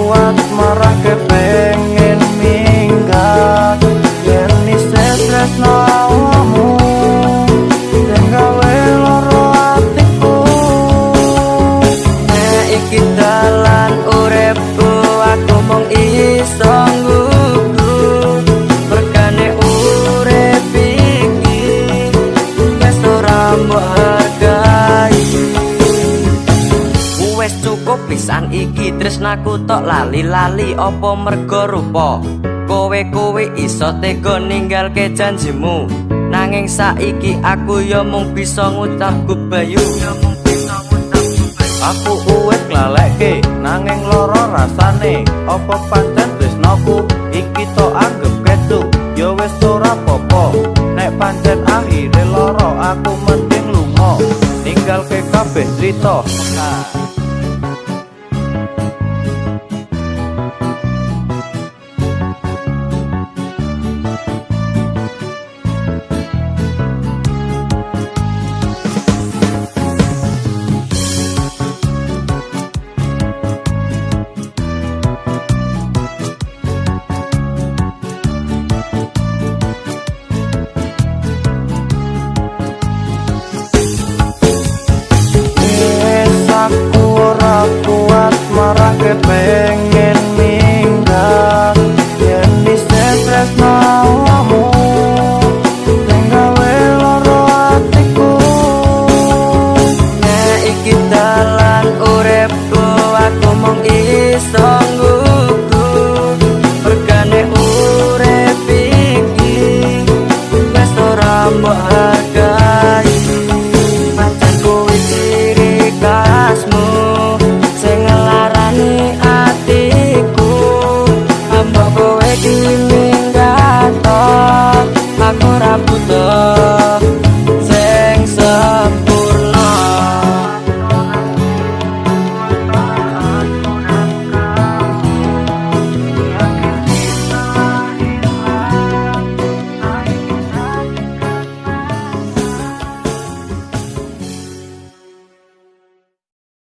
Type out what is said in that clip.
kuat marah kepengen minggat yen isih tresno awakmu den gawe loro atiku nek iki dalan uripku aku mung iso nggugu berkane urip iki wis ora menghargai wis cukup pisan iki tresnaku tok lali-lali apa mergo rupa kowe iso tega ninggalke janjimu nanging saiki aku ya mung bisa ngucap gubayu aku uwes nglaleke nanging lara rasane apa pancen tresnaku iki tok anggap ketu ya wis ora apa-apa nek pancen akhire lara aku mending lunga ninggalke kabeh crita kuat marah kepengen